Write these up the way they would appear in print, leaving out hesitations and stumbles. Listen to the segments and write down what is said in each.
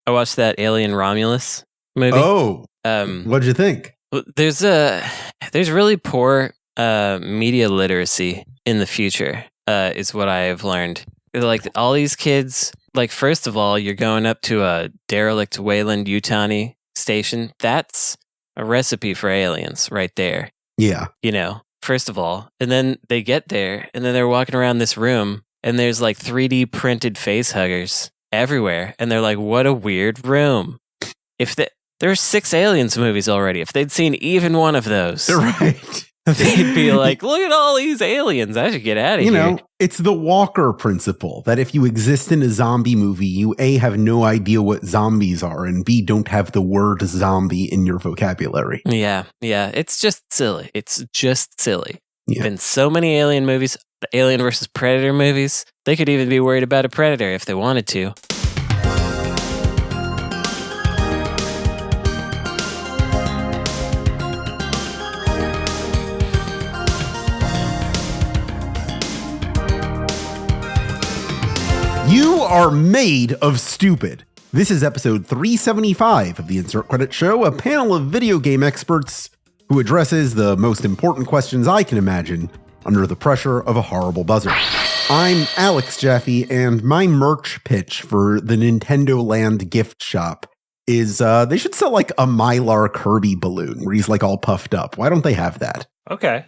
I watched that Alien Romulus movie. Oh, what'd you think? There's really poor media literacy in the future, is what I have learned. Like all these kids, like first of all, you're going up to a derelict Wayland-Yutani station. That's a recipe for aliens right there. Yeah. First of all. And then they get there and then they're walking around this room and there's like 3D printed face huggers everywhere. And they're like, what a weird room. There are 6 Aliens movies already. If they'd seen even one of those, right, they'd be like, look at all these aliens. I should get out of here. It's the Walker principle that if you exist in a zombie movie, you A, have no idea what zombies are, and B, don't have the word zombie in your vocabulary. Yeah. It's just silly. Yeah. Been so many alien movies, the Alien versus Predator movies. They could even be worried about a predator if they wanted to. You are made of stupid. This is episode 375 of the Insert Credit Show, a panel of video game experts who addresses the most important questions I can imagine under the pressure of a horrible buzzer. I'm Alex Jaffe, and my merch pitch for the Nintendo Land gift shop is they should sell like a Mylar Kirby balloon where he's like all puffed up. Why don't they have that? Okay.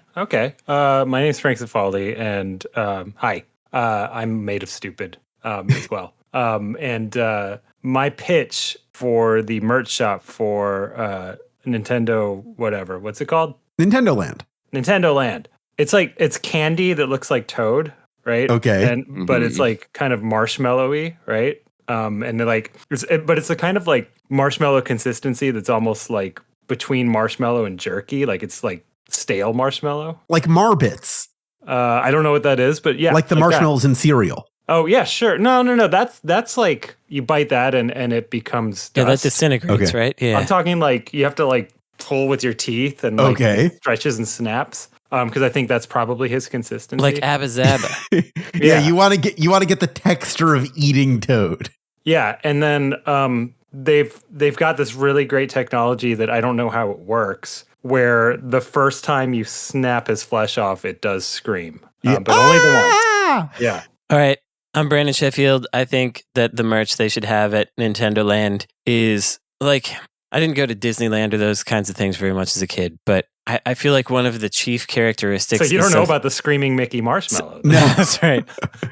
My name is Frank Cifaldi, and hi. I'm made of stupid as well. And my pitch for the merch shop for Nintendo, whatever. What's it called? Nintendo Land. Nintendo Land. It's candy that looks like Toad, right? Okay. But it's like kind of marshmallowy, right? And they're like, but it's a kind of like marshmallow consistency that's almost like between marshmallow and jerky. Like it's like stale marshmallow. Like Marbits. I don't know what that is, but yeah. Like the marshmallows in cereal. Oh, yeah, sure. No. That's like you bite that and it becomes dust. Yeah, that disintegrates, right? Yeah. I'm talking like you have to like pull with your teeth and like stretches and snaps. Because I think that's probably his consistency. Like Abba Zaba. Yeah, you want to get the texture of eating Toad. Yeah, and then they've got this really great technology that I don't know how it works, where the first time you snap his flesh off, it does scream. But only the once. Yeah. All right. I'm Brandon Sheffield. I think that the merch they should have at Nintendo Land is like, I didn't go to Disneyland or those kinds of things very much as a kid, but I feel like one of the chief characteristics. So you don't know about the screaming Mickey marshmallows. No, that's right.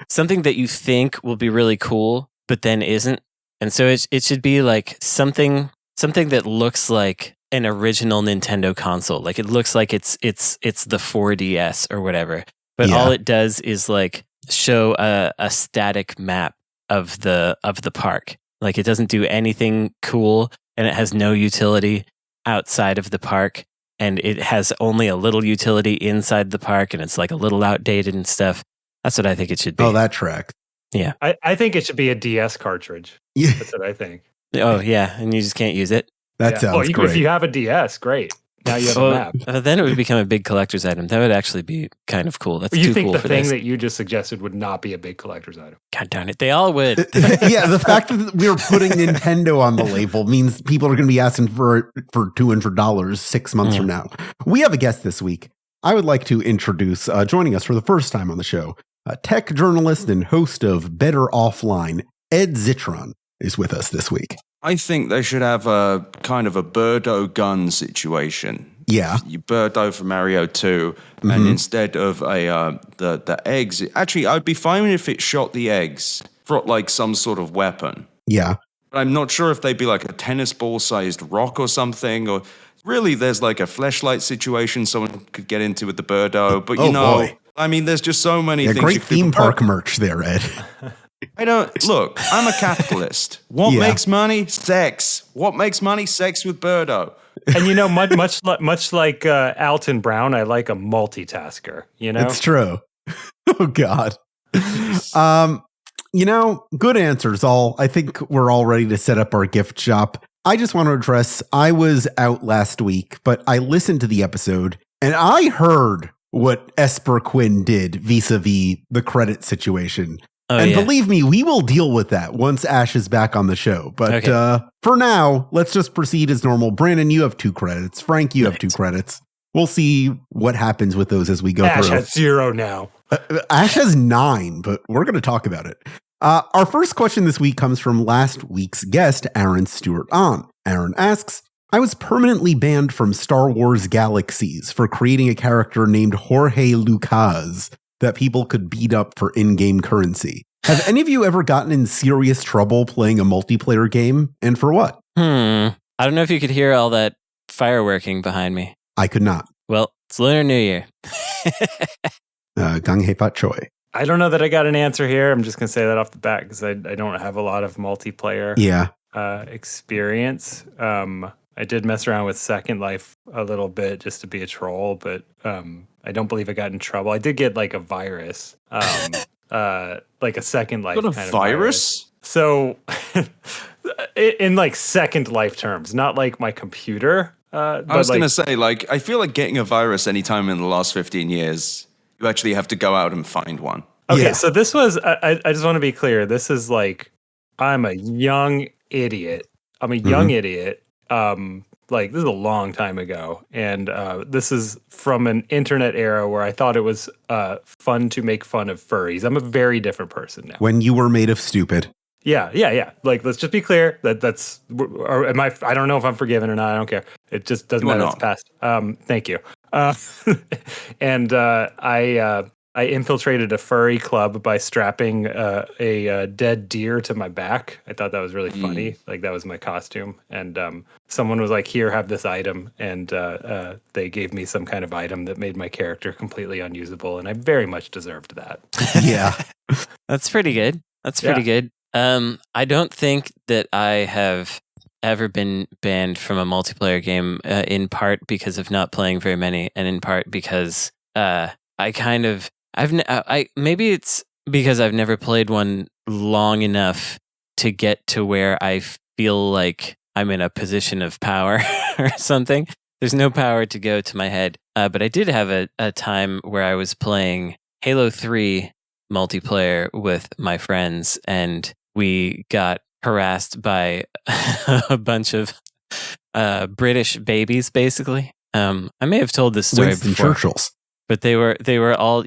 Something that you think will be really cool, but then isn't. And so it should be like something that looks like an original Nintendo console. Like it looks like it's the 4DS or whatever. But all it does is like show a static map of the park. Like it doesn't do anything cool, and it has no utility outside of the park, and it has only a little utility inside the park, and it's like a little outdated and stuff. That's what I think it should be. Oh, that track. Yeah. I think it should be a DS cartridge. Yeah. That's what I think. Oh, yeah, and you just can't use it? That sounds great. If you have a DS, great. Now you have a map. Then it would become a big collector's item. That would actually be kind of cool. That's you too cool for this. You think the thing that you just suggested would not be a big collector's item? God darn it. They all would. Yeah, the fact that we're putting Nintendo on the label means people are going to be asking for $200 6 months from now. We have a guest this week. I would like to introduce, joining us for the first time on the show, a tech journalist and host of Better Offline, Ed Zitron, is with us this week. I think they should have a kind of a Birdo gun situation. Yeah. You Birdo from Mario 2, and instead of the eggs, actually, I'd be fine if it shot the eggs for like some sort of weapon. Yeah. But I'm not sure if they'd be like a tennis ball sized rock or something, or really there's like a fleshlight situation someone could get into with the Birdo. But boy. I mean, there's just so many things. Great theme park merch there, Ed. Look, I'm a capitalist. What makes money? Sex. What makes money? Sex with Birdo. And much like Alton Brown, I like a multitasker, It's true. Oh, God. Good answers all. I think we're all ready to set up our gift shop. I just want to address, I was out last week, but I listened to the episode, and I heard what Esper Quinn did vis-a-vis the credit situation. Oh, and yeah. believe me, we will deal with that once Ash is back on the show. But for now, let's just proceed as normal. Brandon, you have 2 credits. Frank, you have 2 credits. We'll see what happens with those as we go Ash through. has 0 now. Ash has 9, but we're going to talk about it. Our first question this week comes from last week's guest, Aaron Stewart-Ahn. Aaron asks, I was permanently banned from Star Wars Galaxies for creating a character named Jorge Lucas that people could beat up for in-game currency. Have any of you ever gotten in serious trouble playing a multiplayer game, and for what? I don't know if you could hear all that fireworking behind me. I could not. Well, it's Lunar New Year. Gang Hei Fat Choi. I don't know that I got an answer here. I'm just going to say that off the bat because I don't have a lot of multiplayer experience. I did mess around with Second Life a little bit just to be a troll, but I don't believe I got in trouble. I did get like a virus, like a Second Life Got a kind of virus? So in like Second Life terms, not like my computer. I was going to say, like, I feel like getting a virus anytime in the last 15 years, you actually have to go out and find one. Okay, so this was, I just want to be clear. This is like, I'm a young idiot. Like, this is a long time ago. And this is from an internet era where I thought it was fun to make fun of furries. I'm a very different person now. When you were made of stupid. Yeah. Like, let's just be clear that's, or am I don't know if I'm forgiven or not. I don't care. It just doesn't matter. It's past. Thank you. And I infiltrated a furry club by strapping a dead deer to my back. I thought that was really funny. Like, that was my costume. And someone was like, here, have this item. And they gave me some kind of item that made my character completely unusable. And I very much deserved that. Yeah. That's pretty good. Good. I don't think that I have ever been banned from a multiplayer game, in part because of not playing very many, and in part because maybe it's because I've never played one long enough to get to where I feel like I'm in a position of power or something. There's no power to go to my head. But I did have a time where I was playing Halo 3 multiplayer with my friends, and we got harassed by a bunch of British babies, basically. I may have told this story Winston before. Churchill's. But they were all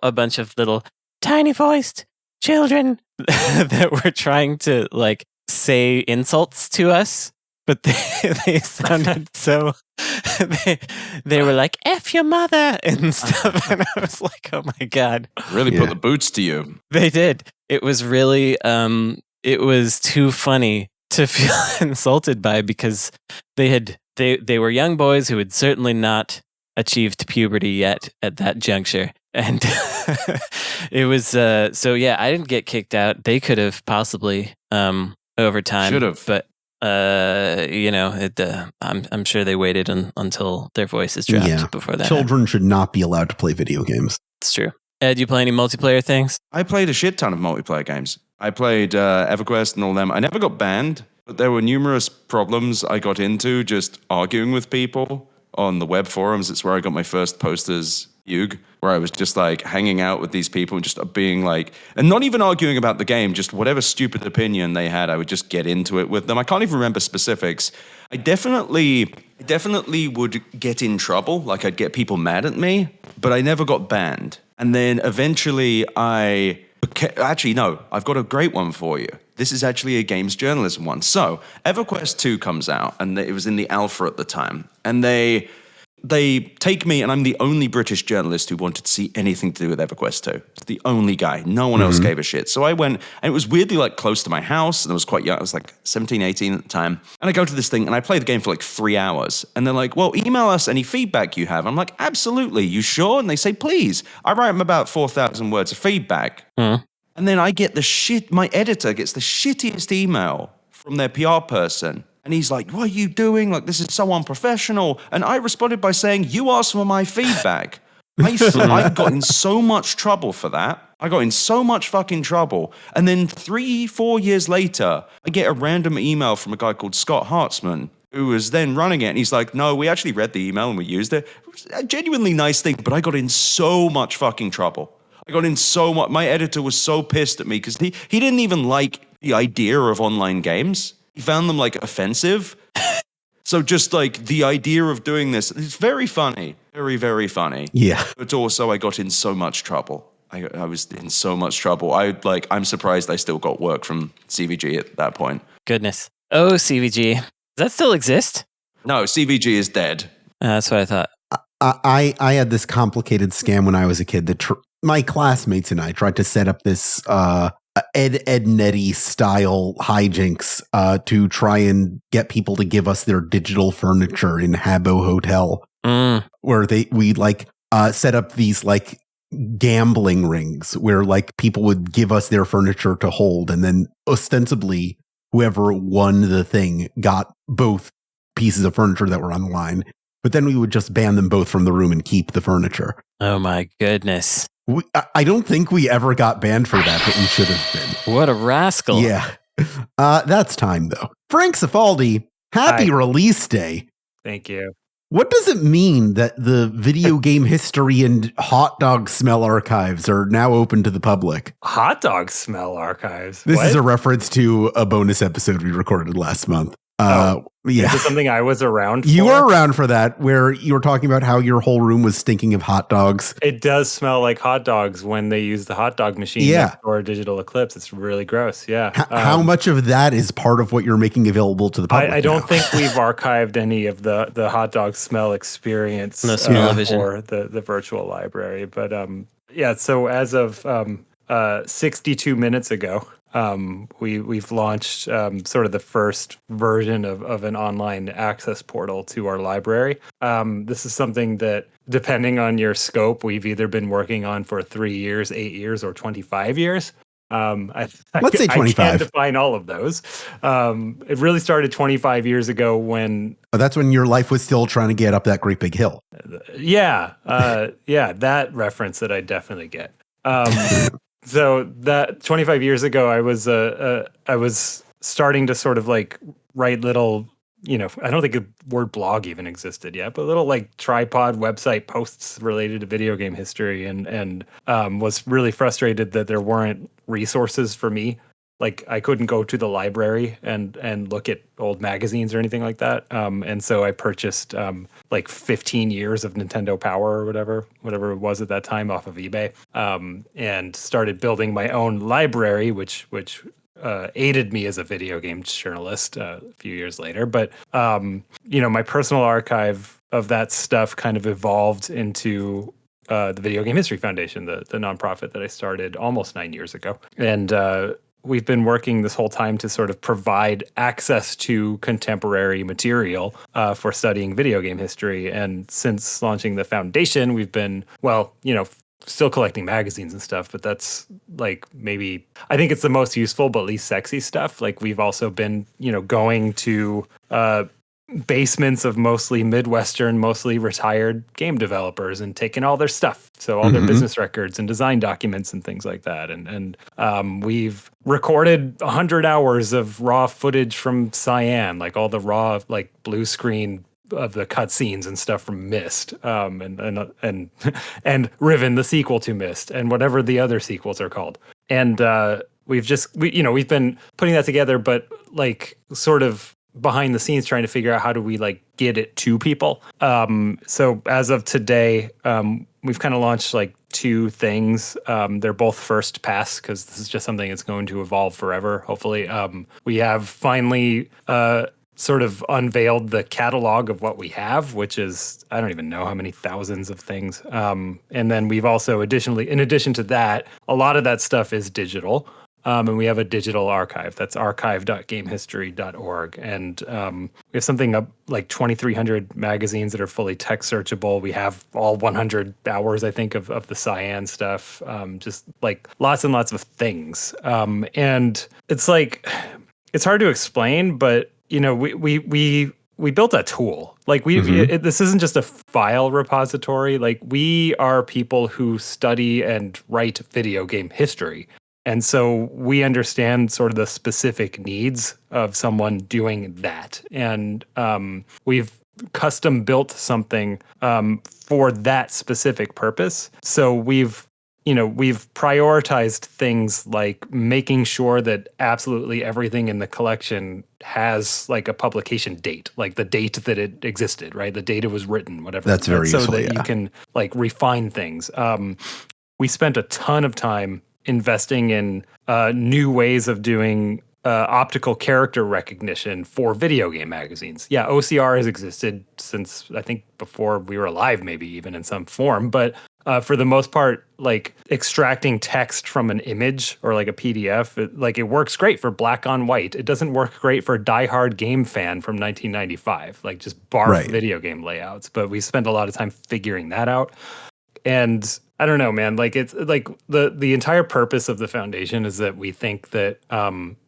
a bunch of little tiny voiced children that were trying to like say insults to us, but they sounded so they were like F your mother and stuff, and I was like, oh my God. Really put the boots to you. They did. It was really it was too funny to feel insulted by, because they were young boys who had certainly not achieved puberty yet at that juncture, and it was so yeah, I didn't get kicked out. They could have possibly over time, should have, but I'm sure they waited until their voices dropped before that. Children should not be allowed to play video games. It's true. Ed, you play any multiplayer things? I played a shit ton of multiplayer games. I played EverQuest and all them. I never got banned, but there were numerous problems I got into just arguing with people on the web forums. It's where I got my first posters, Hugh, where I was just like hanging out with these people and just being like, and not even arguing about the game, just whatever stupid opinion they had, I would just get into it with them. I can't even remember specifics. I definitely would get in trouble. Like, I'd get people mad at me, but I never got banned. And then eventually actually, no, I've got a great one for you. This is actually a games journalism one. So EverQuest 2 comes out, and it was in the alpha at the time. And they take me, and I'm the only British journalist who wanted to see anything to do with EverQuest 2. It's the only guy. No one else gave a shit. So I went, and it was weirdly like close to my house, and I was quite young. I was like 17, 18 at the time. And I go to this thing, and I play the game for like 3 hours. And they're like, well, email us any feedback you have. I'm like, absolutely. You sure? And they say, please. I write them about 4,000 words of feedback. And then I get my editor gets the shittiest email from their PR person. And he's like, what are you doing? Like, this is so unprofessional. And I responded by saying, you asked for my feedback. I got in so much trouble for that. I got in so much fucking trouble. And then 3-4 years later, I get a random email from a guy called Scott Hartzman, who was then running it. And he's like, no, we actually read the email and we used it. It was a genuinely nice thing, but I got in so much fucking trouble. I got in so much. My editor was so pissed at me because he didn't even like the idea of online games. He found them like offensive. So just like the idea of doing this, it's very funny, very, very funny. Yeah. But also I got in so much trouble. I was in so much trouble. I'm surprised I still got work from CVG at that point. Goodness. Oh, CVG. Does that still exist? No, CVG is dead. That's what I thought. I had this complicated scam when I was a kid that my classmates and I tried to set up this Ed Netty style hijinks to try and get people to give us their digital furniture in Habbo Hotel, where we like set up these like gambling rings where like people would give us their furniture to hold, and then ostensibly whoever won the thing got both pieces of furniture that were on the line. But then we would just ban them both from the room and keep the furniture. Oh my goodness. I don't think we ever got banned for that, but we should have been. What a rascal. Yeah. That's time, though. Frank Cifaldi, happy release day. Thank you. What does it mean that the video game history and hot dog smell archives are now open to the public? Hot dog smell archives? This What? is a reference to a bonus episode we recorded last month. Yeah. Is it something I was around for? You were around for that, where you were talking about how your whole room was stinking of hot dogs. It does smell like hot dogs when they use the hot dog machine or Digital Eclipse. It's really gross. Yeah. How much of that is part of what you're making available to the public? I don't think we've archived any of the hot dog smell experience No smell-o-vision. for the virtual library. But yeah, so as of 62 minutes ago, we've launched sort of the first version of an online access portal to our library. This is something that, depending on your scope, we've either been working on for 3 years, 8 years, or 25 years. Let's say 25. I can't define all of those. It really started 25 years ago when... Oh, that's when your life was still trying to get up that great big hill. Yeah, that reference that I definitely get. So that 25 years ago, I was starting to sort of like write little, I don't think the word blog even existed yet, but little like tripod website posts related to video game history, and was really frustrated that there weren't resources for me. Like I couldn't go to the library and look at old magazines or anything like that. And so I purchased like 15 years of Nintendo Power or whatever it was at that time off of eBay, and started building my own library, which aided me as a video game journalist a few years later. But my personal archive of that stuff kind of evolved into the Video Game History Foundation, the nonprofit that I started almost 9 years ago. And we've been working this whole time to sort of provide access to contemporary material for studying video game history. And since launching the foundation, we've been, still collecting magazines and stuff, but that's like maybe, I think it's the most useful but least sexy stuff. Like we've also been, going to basements of mostly Midwestern, mostly retired game developers and taking all their stuff. So all their business records and design documents and things like that. And we've recorded 100 hours of raw footage from Cyan, like all the raw, like blue screen of the cutscenes and stuff from Myst, and Riven, the sequel to Myst, and whatever the other sequels are called. And we've been putting that together, but like sort of behind the scenes trying to figure out how do we like get it to people. So as of today, we've kind of launched like two things. They're both first pass because this is just something that's going to evolve forever, hopefully. We have finally sort of unveiled the catalog of what we have, which is, I don't even know how many thousands of things. And then we've also in addition to that, a lot of that stuff is digital. And we have a digital archive. That's archive.gamehistory.org. And we have something up like 2,300 magazines that are fully text searchable. We have all 100 hours, I think, of the Cyan stuff. Just like lots and lots of things. And it's like, it's hard to explain, but we built a tool. Like this isn't just a file repository. Like we are people who study and write video game history. And so we understand sort of the specific needs of someone doing that. And we've custom built something for that specific purpose. So we've we've prioritized things like making sure that absolutely everything in the collection has like a publication date, like the date that it existed, right? The date it was written, whatever. That's very so useful, that you can like refine things. We spent a ton of time investing in new ways of doing optical character recognition for video game magazines. Yeah, OCR has existed since I think before we were alive, maybe even in some form. But for the most part, like extracting text from an image or like a PDF, it works great for black on white. It doesn't work great for a diehard game fan from 1995, like just barf video game layouts. But we spent a lot of time figuring that out. And I don't know, man, like it's like the entire purpose of the foundation is that we think that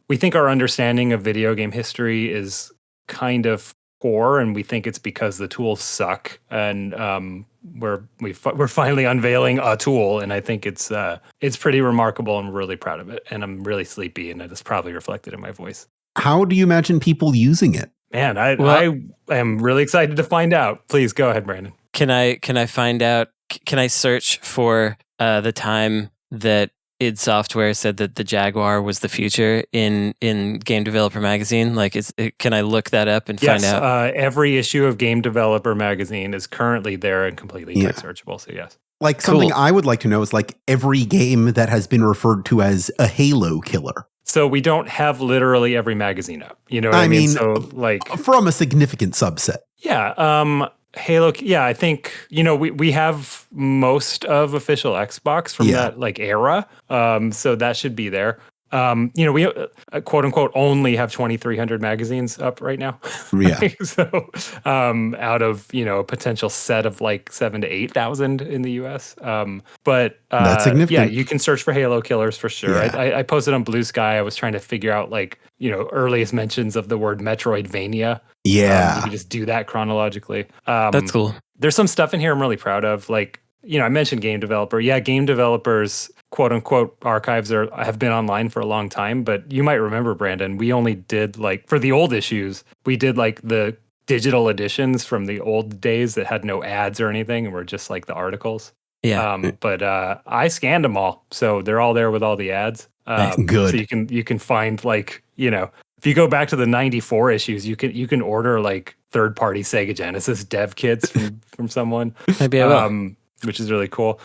we think our understanding of video game history is kind of poor, and we think it's because the tools suck. And we're finally unveiling a tool, and I think it's pretty remarkable. I'm really proud of it, and I'm really sleepy, and it is probably reflected in my voice. How do you imagine people using it? Man, I am really excited to find out. Please go ahead, Brandon. Can I find out? Can I search for the time that id Software said that the Jaguar was the future in Game Developer Magazine? Like, can I look that up and find out? Every issue of Game Developer Magazine is currently there and completely quick searchable. So yes. Like something I would like to know is like every game that has been referred to as a Halo killer. So we don't have literally every magazine up. You know what I mean? So like from a significant subset. Yeah. Halo, yeah, I think, we have most of official Xbox from that like era. So that should be there. We quote unquote only have 2,300 magazines up right now. Yeah. So out of, a potential set of like 7,000 to 8,000 in the US. But that's significant. Yeah, you can search for Halo killers for sure. Yeah. I posted on Blue Sky. I was trying to figure out like, earliest mentions of the word Metroidvania. Yeah. You can just do that chronologically. That's cool. There's some stuff in here I'm really proud of. Like, I mentioned game developer. Yeah, game developers, quote unquote, archives have been online for a long time. But you might remember, Brandon, we only did like, for the old issues, we did like the digital editions from the old days that had no ads or anything and were just like the articles. Yeah. But I scanned them all. So they're all there with all the ads. Good. So you can find like, if you go back to the 94 issues, you can order like third-party Sega Genesis dev kits from someone. Maybe I will. Which is really cool.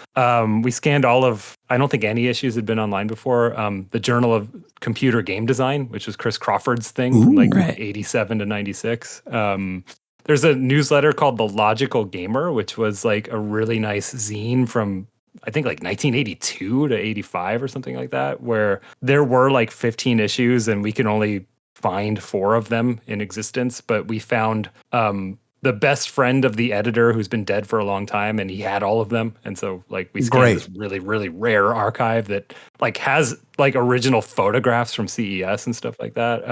We scanned all of, I don't think any issues had been online before. The Journal of Computer Game Design, which was Chris Crawford's thing from like 87 to 96. There's a newsletter called The Logical Gamer, which was like a really nice zine from I think like 1982 to 85 or something like that, where there were like 15 issues and we can only find 4 of them in existence. But we found the best friend of the editor who's been dead for a long time, and he had all of them. And so like we scanned this really, really rare archive that like has like original photographs from CES and stuff like that.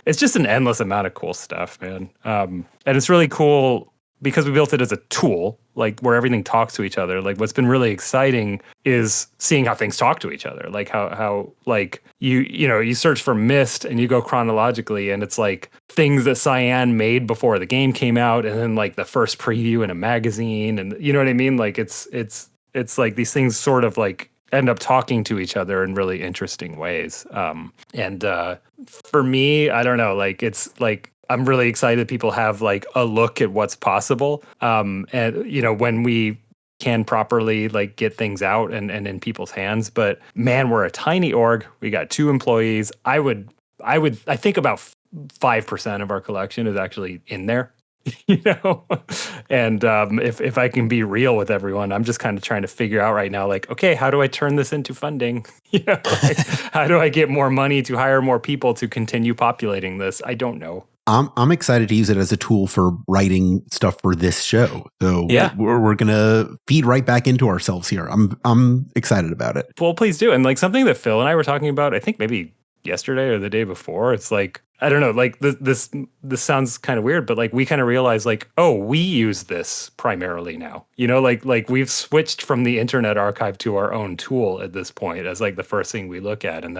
It's just an endless amount of cool stuff, man. And it's really cool because we built it as a tool, like where everything talks to each other. Like what's been really exciting is seeing how things talk to each other. Like how like you search for Myst and you go chronologically and it's like things that Cyan made before the game came out, and then like the first preview in a magazine, and you know what I mean? Like it's like these things sort of like end up talking to each other in really interesting ways. And for me, I don't know, like it's like I'm really excited people have like a look at what's possible. And when we can properly like get things out and in people's hands. But man, we're a tiny org. We got 2 employees. I think about 5% of our collection is actually in there. And if I can be real with everyone, I'm just kind of trying to figure out right now, like, okay, how do I turn this into funding? Like, how do I get more money to hire more people to continue populating this? I don't know. I'm excited to use it as a tool for writing stuff for this show. So yeah, we're gonna feed right back into ourselves here. I'm excited about it. Well, please do. And like something that Phil and I were talking about, I think maybe yesterday or the day before, it's like, I don't know, like this sounds kind of weird, but like we kind of realized like, oh, we use this primarily now, like we've switched from the Internet Archive to our own tool at this point as like the first thing we look at. And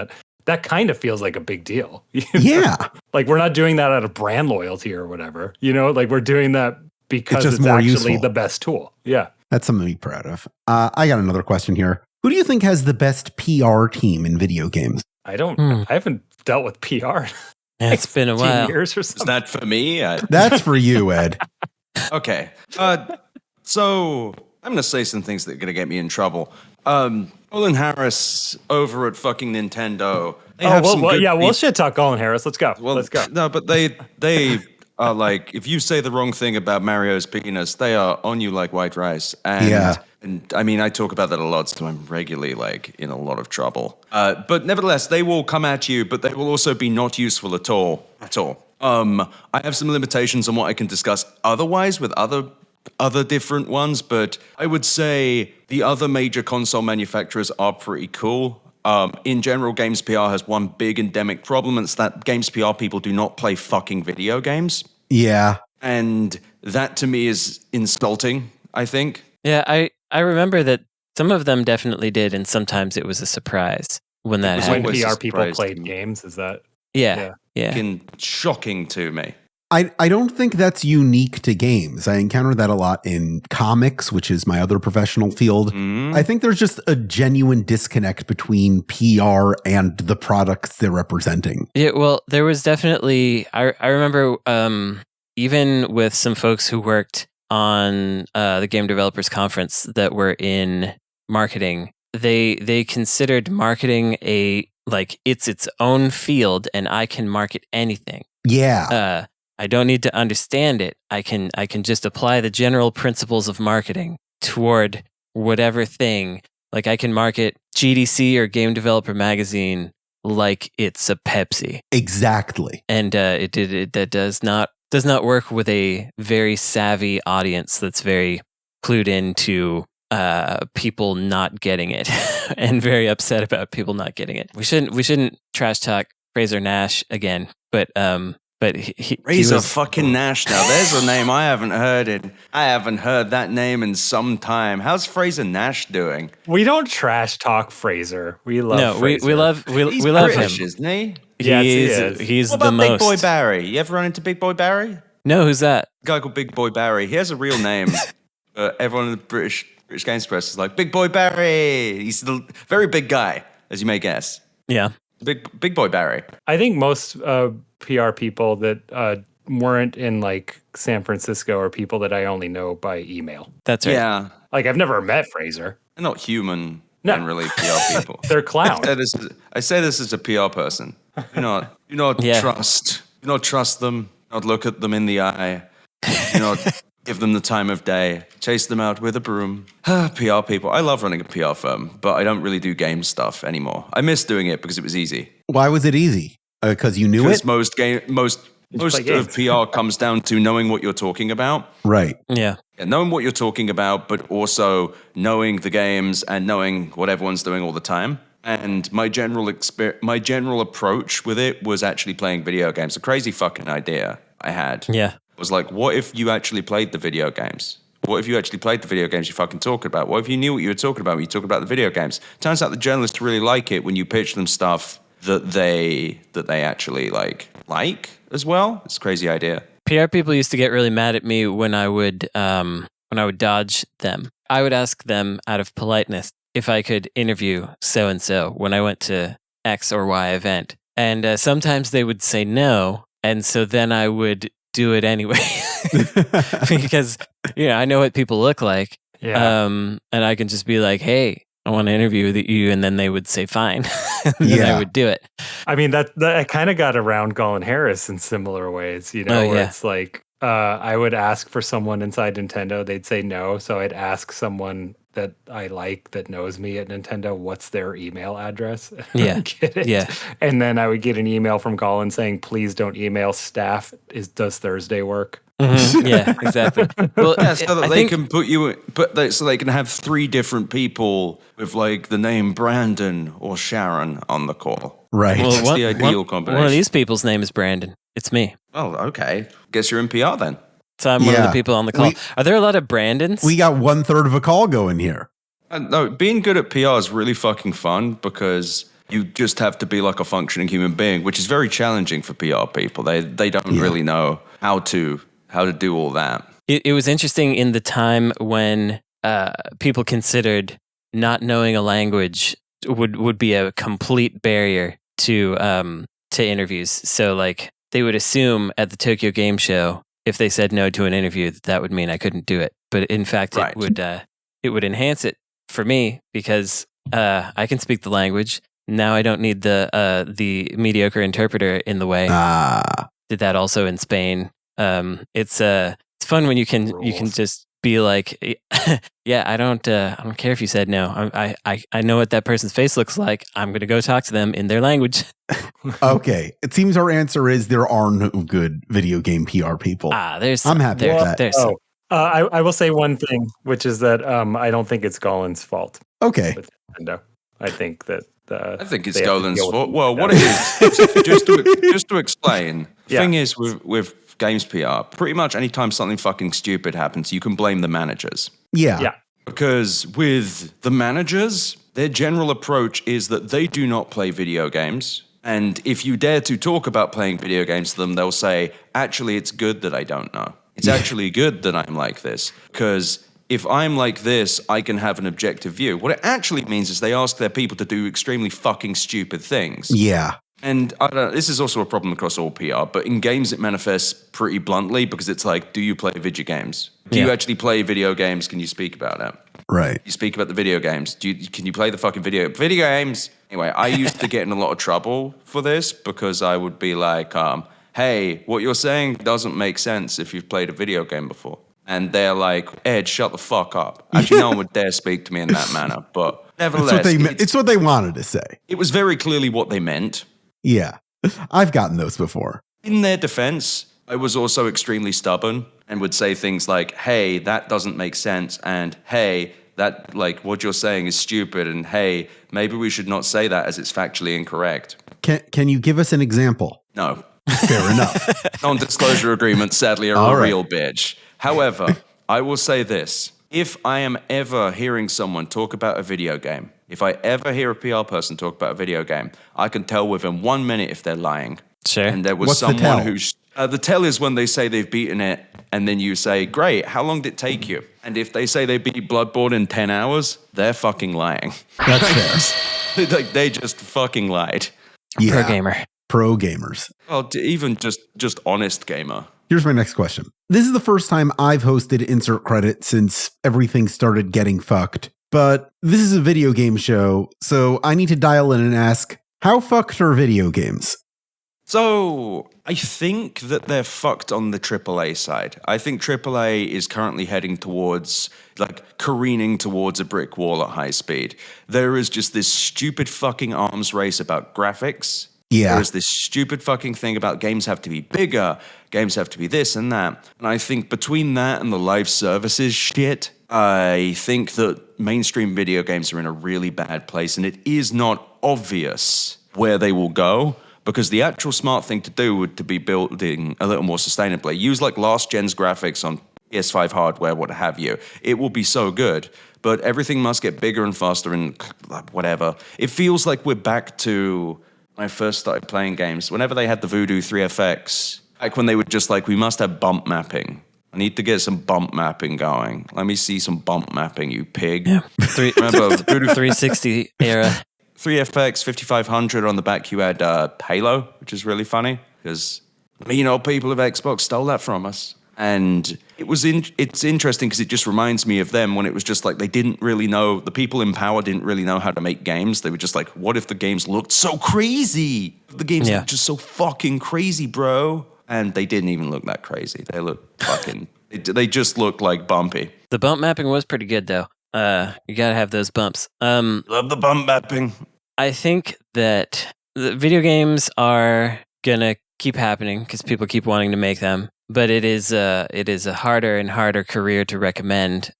that kind of feels like a big deal. Yeah. Like we're not doing that out of brand loyalty or whatever, like we're doing that because it's more actually useful. The best tool. Yeah. That's something to be proud of. I got another question here. Who do you think has the best PR team in video games? I haven't dealt with PR. Yeah, it's been a 15 while. years or Is something. that for me? That's for you, Ed. Okay. So I'm going to say some things that are going to get me in trouble. Colin Harris over at fucking Nintendo. We'll shit talk Colin Harris. Let's go. Let's go. No, but they are like, if you say the wrong thing about Mario's penis, they are on you like white rice. And I mean, I talk about that a lot, so I'm regularly like in a lot of trouble. But nevertheless, they will come at you, but they will also be not useful at all. I have some limitations on what I can discuss otherwise with other different ones, but I would say the other major console manufacturers are pretty cool. In general, Games PR has one big endemic problem, and it's that Games PR people do not play fucking video games. Yeah. And that to me is insulting, I think. Yeah, I remember that some of them definitely did, and sometimes it was a surprise when that happened. When always a PR people surprise played to me. games, is that? Yeah. Fucking shocking to me. I don't think that's unique to games. I encounter that a lot in comics, which is my other professional field. I think there's just a genuine disconnect between PR and the products they're representing. Yeah, well, there was definitely, I remember even with some folks who worked on the Game Developers Conference that were in marketing, they considered marketing it's its own field, and I can market anything. Yeah. I don't need to understand it. I can just apply the general principles of marketing toward whatever thing. Like I can market GDC or Game Developer Magazine like it's a Pepsi. Exactly. And that does not work with a very savvy audience that's very clued into people not getting it and very upset about people not getting it. We shouldn't trash talk Fraser Nash again, but he Razor was fucking Nash now. There's a name I haven't heard I haven't heard that name in some time. How's Fraser Nash doing? We don't trash talk Fraser. We love Fraser. we love He's we love British, him. isn't he? Yes, he is. He's What the about most. Big Boy Barry? You ever run into Big Boy Barry? No, who's that? A guy called Big Boy Barry. He has a real name. Everyone in the British Games Press is like, Big Boy Barry. He's the very big guy, as you may guess. Yeah. Big Boy Barry. I think most PR people that weren't in like San Francisco are people that I only know by email. That's right. Yeah. Like I've never met Fraser. They're not human, No. generally, PR people. They're clowns. I say this as a PR person. Do not Yeah. trust them. Not look at them in the eye. Do not give them the time of day. Chase them out with a broom. PR people. I love running a PR firm, but I don't really do game stuff anymore. I miss doing it because it was easy. Why was it easy? Because you knew Because it? most of PR comes down to knowing what you're talking about. Right. Yeah. And knowing what you're talking about, but also knowing the games and knowing what everyone's doing all the time. And my general approach with it was actually playing video games. A crazy fucking idea I had. Yeah. Was like, what if you actually played the video games? What if you actually played the video games you fucking talking about? What if you knew what you were talking about when you talk about the video games? Turns out the journalists really like it when you pitch them stuff that they actually like as well. It's a crazy idea. PR people used to get really mad at me when I would dodge them. I would ask them out of politeness if I could interview so-and-so when I went to X or Y event. And sometimes they would say no. And so then I would do it anyway because, I know what people look like. Yeah. And I can just be like, hey, I want to interview with you. And then they would say, fine. And then I would do it. I mean, that kind of got around Colin Harris in similar ways, where it's like, I would ask for someone inside Nintendo, they'd say no. So I'd ask someone that I like that knows me at Nintendo, what's their email address? Yeah. Get it? Yeah. And then I would get an email from Colin saying, please don't email staff. Does Thursday work? Mm-hmm. Yeah, exactly. Well, Yeah, so that they can so they can have 3 different people with like the name Brandon or Sharon on the call. Right. Well, That's the ideal combination. One of these people's name is Brandon. It's me. Oh, okay. Guess you're in PR then. So I'm one of the people on the call. Are there a lot of Brandons? We got 1/3 of a call going here. No, being good at PR is really fucking fun because you just have to be like a functioning human being, which is very challenging for PR people. They don't really know how to do all that. It was interesting in the time when people considered not knowing a language would be a complete barrier to interviews. So like they would assume at the Tokyo Game Show, if they said no to an interview, that would mean I couldn't do it. But in fact, Right. it would enhance it for me because I can speak the language. Now I don't need the mediocre interpreter in the way. Did that also in Spain. It's fun when you can just be like, yeah, I don't care if you said no. I know what that person's face looks like. I'm going to go talk to them in their language. Okay. It seems our answer is there are no good video game PR people. I'm happy with that. I will say one thing, which is that I don't think it's Golan's fault. Okay. With Nintendo. I think that I think it's Golan's fault. Well, what it is, just to explain, the thing is with games PR, pretty much anytime something fucking stupid happens, you can blame the managers. Yeah. Because with the managers, their general approach is that they do not play video games. And if you dare to talk about playing video games to them, they'll say, actually, it's good that I don't know. It's actually good that I'm like this. Because if I'm like this, I can have an objective view. What it actually means is they ask their people to do extremely fucking stupid things. Yeah. And this is also a problem across all PR, but in games it manifests pretty bluntly because it's like, do you play video games? Do you actually play video games? Can you speak about it? Right. You speak about the video games. Can you play the fucking video games? Anyway, I used to get in a lot of trouble for this because I would be like, hey, what you're saying doesn't make sense if you've played a video game before. And they're like, Ed, shut the fuck up. Actually, no one would dare speak to me in that manner. But nevertheless, it's what they wanted to say. It was very clearly what they meant. Yeah. I've gotten those before. In their defense, I was also extremely stubborn and would say things like, hey, that doesn't make sense. And hey, that, like, what you're saying is stupid. And hey, maybe we should not say that as it's factually incorrect. Can you give us an example? No. Fair enough. Non-disclosure agreements, sadly, are a real bitch. However, I will say this. If I am ever hearing someone talk about a video game, if I ever hear a PR person talk about a video game, I can tell within 1 minute if they're lying. Sure. And there was someone who's... the tell is when they say they've beaten it, and then you say, great, how long did it take you? And if they say they beat Bloodborne in 10 hours, they're fucking lying. That's fair. Like, they just fucking lied. Yeah. Pro gamer. Pro gamers. Well, even just honest gamer. Here's my next question. This is the first time I've hosted Insert Credit since everything started getting fucked. But this is a video game show, so I need to dial in and ask, how fucked are video games? So, I think that they're fucked on the AAA side. I think AAA is currently heading towards, like, careening towards a brick wall at high speed. There is just this stupid fucking arms race about graphics. Yeah. There's this stupid fucking thing about games have to be bigger, games have to be this and that. And I think between that and the live services shit, I think that mainstream video games are in a really bad place, and it is not obvious where they will go, because the actual smart thing to do would to be building a little more sustainably. Use like last gen's graphics on PS5 hardware, what have you. It will be so good, but everything must get bigger and faster and whatever. It feels like we're back to when I first started playing games, whenever they had the Voodoo 3FX, like when they were just like, we must have bump mapping. I need to get some bump mapping going. Let me see some bump mapping, you pig. Yeah. Remember Voodoo 360 era. 3FX 5500 on the back, you had Halo, which is really funny because mean old people of Xbox stole that from us. And it's interesting because it just reminds me of them when it was just like they didn't really know, the people in power didn't really know how to make games. They were just like, what if the games looked so crazy? The games looked just so fucking crazy, bro. And they didn't even look that crazy. They looked fucking, they just looked like bumpy. The bump mapping was pretty good though. You gotta have those bumps. Love the bump mapping. I think that the video games are gonna keep happening because people keep wanting to make them. But it is a harder and harder career to recommend,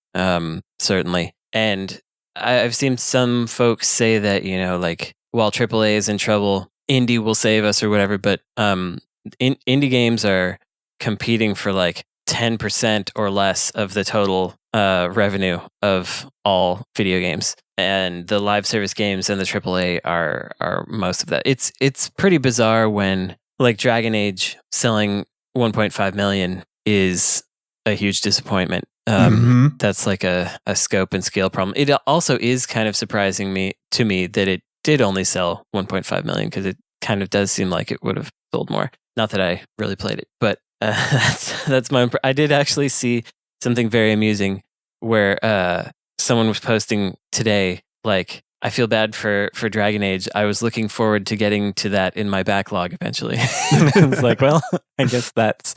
certainly. And I've seen some folks say that, you know, like, while AAA is in trouble, indie will save us or whatever. But indie games are competing for like 10% or less of the total revenue of all video games. And the live service games and the AAA are most of that. It's pretty bizarre when, like, Dragon Age selling 1.5 million is a huge disappointment. That's like a scope and scale problem. It also is kind of surprising to me that it did only sell 1.5 million, because it kind of does seem like it would have sold more. Not that I really played it, but that's my. I did actually see something very amusing where someone was posting today, like, I feel bad for Dragon Age. I was looking forward to getting to that in my backlog eventually. It's like, well, I guess that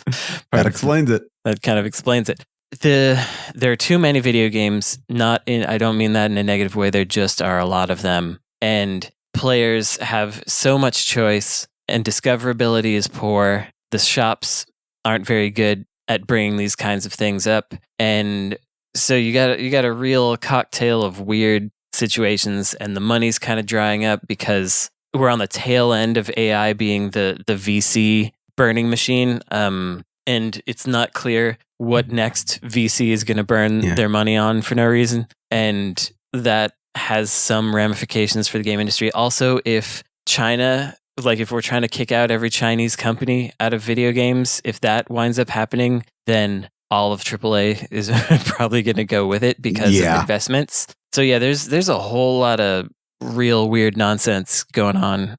explains it. That kind of explains it. There are too many video games. I don't mean that in a negative way. There just are a lot of them, and players have so much choice, and discoverability is poor. The shops aren't very good at bringing these kinds of things up, and so you got a real cocktail of weird situations, and the money's kind of drying up because we're on the tail end of AI being the VC burning machine, and it's not clear what next VC is going to burn their money on for no reason, and that has some ramifications for the game industry. Also, if China, like if we're trying to kick out every Chinese company out of video games, if that winds up happening, then all of AAA is probably going to go with it because of investments. So yeah, there's a whole lot of real weird nonsense going on.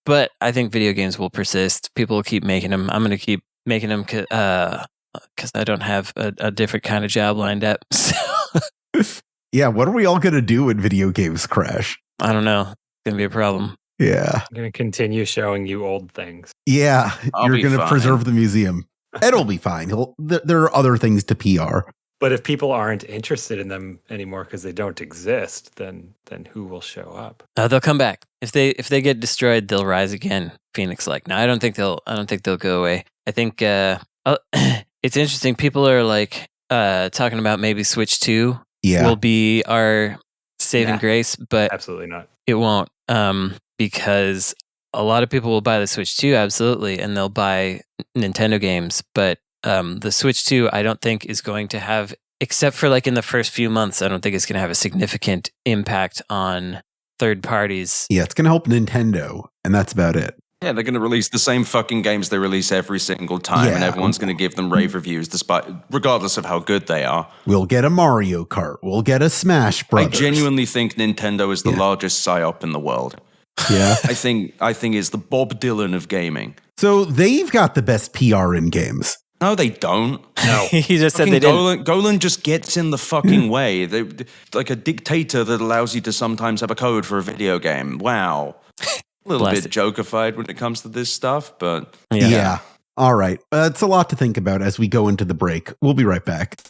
But I think video games will persist. People will keep making them. I'm going to keep making them because I don't have a different kind of job lined up. So. Yeah, what are we all going to do when video games crash? I don't know. It's going to be a problem. Yeah. I'm going to continue showing you old things. Yeah, you're going to preserve the museum. It'll be fine. There are other things to PR. But if people aren't interested in them anymore because they don't exist, then who will show up? They'll come back. If they get destroyed, they'll rise again. Phoenix-like. No, I don't think they'll go away. I think it's interesting. People are like talking about maybe Switch 2 will be our saving grace, but absolutely not. It won't, because a lot of people will buy the Switch 2, absolutely, and they'll buy Nintendo games, but the Switch 2, I don't think is going to have, except for like in the first few months, I don't think it's going to have a significant impact on third parties. Yeah, it's going to help Nintendo, and that's about it. Yeah, they're going to release the same fucking games they release every single time, and everyone's going to give them rave reviews, regardless of how good they are. We'll get a Mario Kart. We'll get a Smash Brothers. I genuinely think Nintendo is the largest psyop in the world. Yeah, I think it's the Bob Dylan of gaming. So they've got the best PR in games. No, they don't. No. He just said they didn't. Golan just gets in the fucking way. They like a dictator that allows you to sometimes have a code for a video game. Wow. A little bit jokeified when it comes to this stuff, but... Yeah. All right. It's a lot to think about as we go into the break. We'll be right back.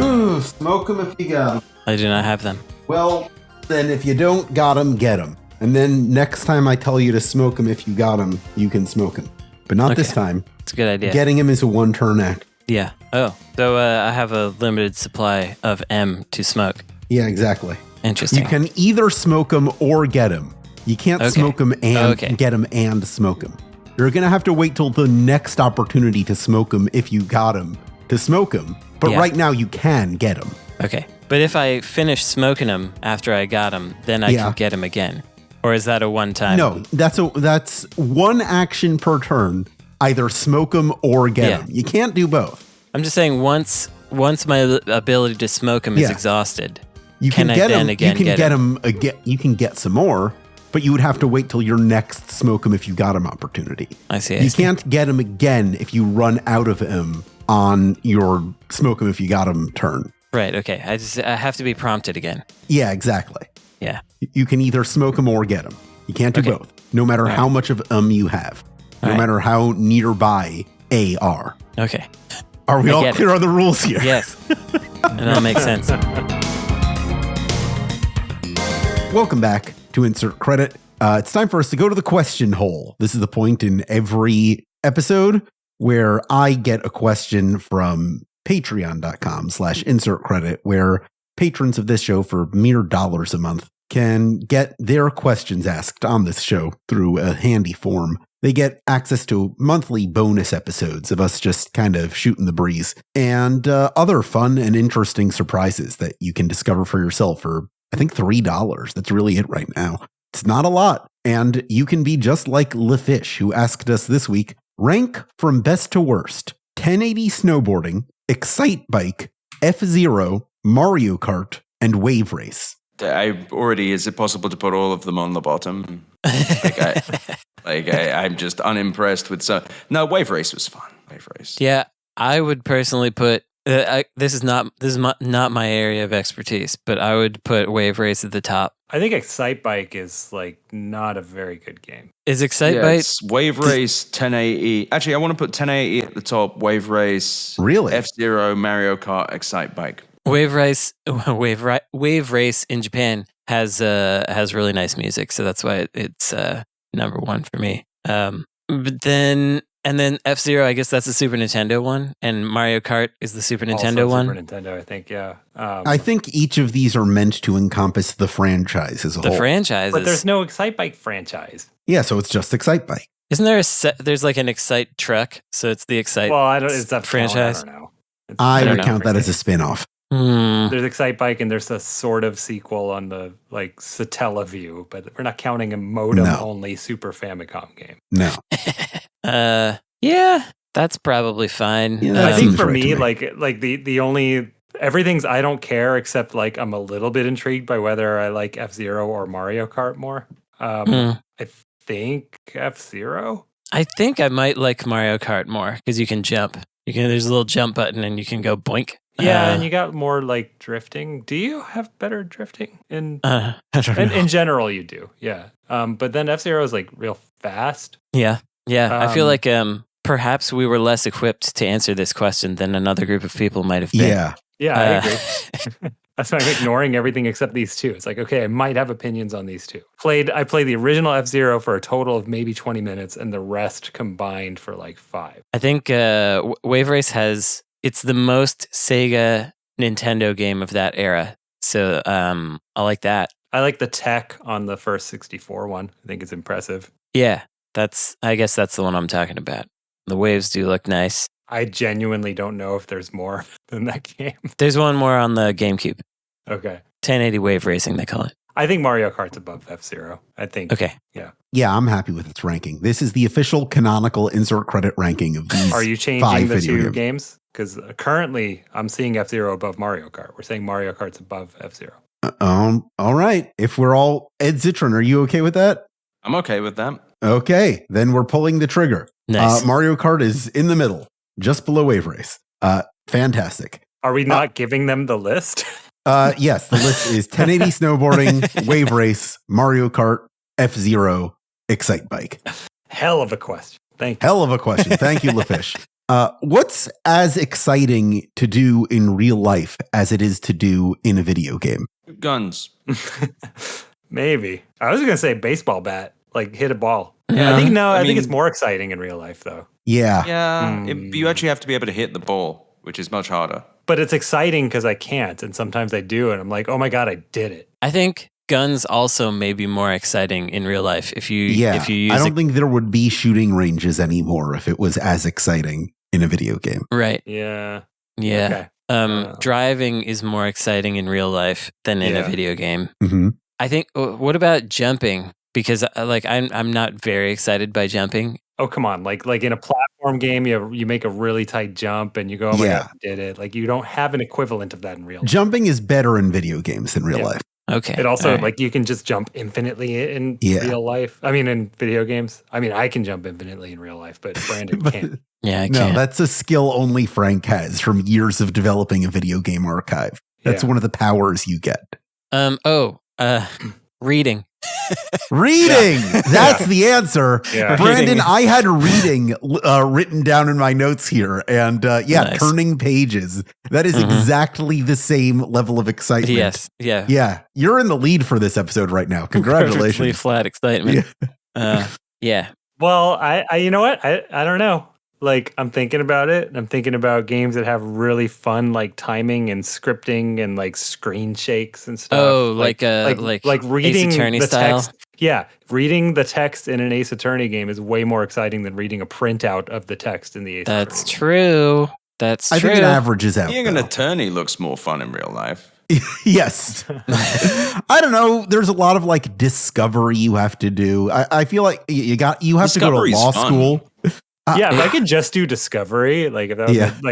Ooh, smoke them if you got them. I do not have them. Well, then if you don't got them, get them. And then next time I tell you to smoke them, if you got them, you can smoke them. But not this time. It's a good idea. Getting them is a one-turn act. Yeah. Oh, so I have a limited supply of M to smoke. Yeah, exactly. Interesting. You can either smoke them or get them. You can't smoke them and get them and smoke them. You're going to have to wait till the next opportunity to smoke them if you got them to smoke them. But right now you can get them. Okay. But if I finish smoking them after I got them, then I can get them again. Or is that a one-time? No, that's one action per turn. Either smoke them or get them. You can't do both. I'm just saying once my ability to smoke them is exhausted, you can get them again. You can get some more, but you would have to wait till your next smoke them if you got them opportunity. I see. You can't get them again if you run out of them on your smoke them if you got them turn. Right. Okay. I have to be prompted again. Yeah. Exactly. Yeah. You can either smoke them or get them. You can't do both. No matter how much of them you have. No matter how nearby A are. Okay. Are we all clear on the rules here? Yes. And that makes sense. Welcome back to Insert Credit. It's time for us to go to the question hole. This is the point in every episode where I get a question from patreon.com/insertcredit, where patrons of this show for mere dollars a month can get their questions asked on this show through a handy form. They get access to monthly bonus episodes of us just kind of shooting the breeze and other fun and interesting surprises that you can discover for yourself for, I think, $3. That's really it right now. It's not a lot. And you can be just like LeFish, who asked us this week, Rank from best to worst: 1080 Snowboarding, Excitebike, F-Zero, Mario Kart, and Wave Race. Is it possible to put all of them on the bottom? I'm just unimpressed with No, Wave Race was fun. Wave Race. Yeah, I would personally put this is not my area of expertise, but I would put Wave Race at the top. I think Excitebike is like not a very good game. Is Excitebike? It's Wave Race 1080. Actually, I want to put 1080 at the top. Wave Race, Really? F-Zero, Mario Kart, Excitebike. Wave Race in Japan has really nice music, so that's why it's number one for me. But then F-Zero, I guess that's the Super Nintendo one, and Mario Kart is the Super Nintendo one. Super Nintendo, I think, yeah. I think each of these are meant to encompass the franchise as a whole. The franchise, but there's no Excitebike franchise. Yeah, so it's just Excitebike. Isn't there there's like an Excite truck, so it's the Excite. Well, I don't. Is that franchise? I don't know. I would count that as a spin-off. There's Excitebike and there's a sort of sequel on the like Satellaview, but we're not counting a modem-only Super Famicom game. No. Yeah, that's probably fine. Yeah, I think for right me, to like the only everything's I don't care except like I'm a little bit intrigued by whether I like F-Zero or Mario Kart more. I think F-Zero. I think I might like Mario Kart more because you can jump. There's a little jump button and you can go boink. Yeah, and you got more like drifting. Do you have better drifting in I don't know. in general? You do, yeah. But then F-Zero is like real fast. Yeah. I feel like perhaps we were less equipped to answer this question than another group of people might have been. Yeah, I agree. That's why I'm ignoring everything except these two. It's like, okay, I might have opinions on these two. I played the original F-Zero for a total of maybe 20 minutes, and the rest combined for like 5. I think Wave Race it's the most Sega Nintendo game of that era. So I like that. I like the tech on the first 64 one. I think it's impressive. Yeah, I guess that's the one I'm talking about. The waves do look nice. I genuinely don't know if there's more than that game. There's one more on the GameCube. Okay. 1080 Wave Racing, they call it. I think Mario Kart's above F-Zero. I think. Okay. Yeah. Yeah, I'm happy with its ranking. This is the official canonical insert credit ranking of these. Are you changing 5 the video two games? Because currently I'm seeing F-Zero above Mario Kart. We're saying Mario Kart's above F-Zero. All right. If we're all Ed Zitron, are you okay with that? I'm okay with that. Okay, then we're pulling the trigger. Nice. Mario Kart is in the middle, just below Wave Race. Fantastic. Are we not giving them the list? Yes, the list is 1080 Snowboarding, Wave Race, Mario Kart, F-Zero, Excitebike. Hell of a question. Thank you. Hell of a question. Thank you, LeFish. What's as exciting to do in real life as it is to do in a video game? Guns. Maybe. I was going to say baseball bat, like hit a ball. Yeah. I think it's more exciting in real life, though. Yeah. Yeah. You actually have to be able to hit the ball, which is much harder. But it's exciting because I can't, and sometimes I do, and I'm like, oh my God, I did it. I think guns also may be more exciting in real life if you use I don't think there would be shooting ranges anymore if it was as exciting in a video game. Right. Yeah. Okay. Driving is more exciting in real life than in a video game. Mm-hmm. I think. What about jumping? Because I'm not very excited by jumping. Oh, come on. Like in a platform game, you make a really tight jump and you go, oh my God, I did it. Like you don't have an equivalent of that in real life. Jumping is better in video games than real life. Okay. It also, like you can just jump infinitely in real life. I mean, in video games. I mean, I can jump infinitely in real life, but Brandon can't. Yeah, I No, can't. that's a skill only Frank has from years of developing a video game archive. That's one of the powers you get. Reading. Reading! That's the answer. Yeah. Brandon, I had reading written down in my notes here. And Nice. turning pages. That is exactly the same level of excitement. Yes. Yeah. Yeah. You're in the lead for this episode right now. Perfectly Congratulations. flat excitement. Yeah. Well, I you know what? I don't know. Like I'm thinking about it. I'm thinking about games that have really fun like timing and scripting and like screen shakes and stuff. Oh, like reading Ace Attorney the style? text. Yeah, reading the text in an Ace Attorney game is way more exciting than reading a printout of the text in the Ace That's Attorney. true. That's I true. think it averages out. Being an though. attorney looks more fun in real life. Yes. I don't know. There's a lot of like discovery you have to do. I feel like you have to go to Discovery's law fun. school. Yeah, if I could just do discovery, like if that was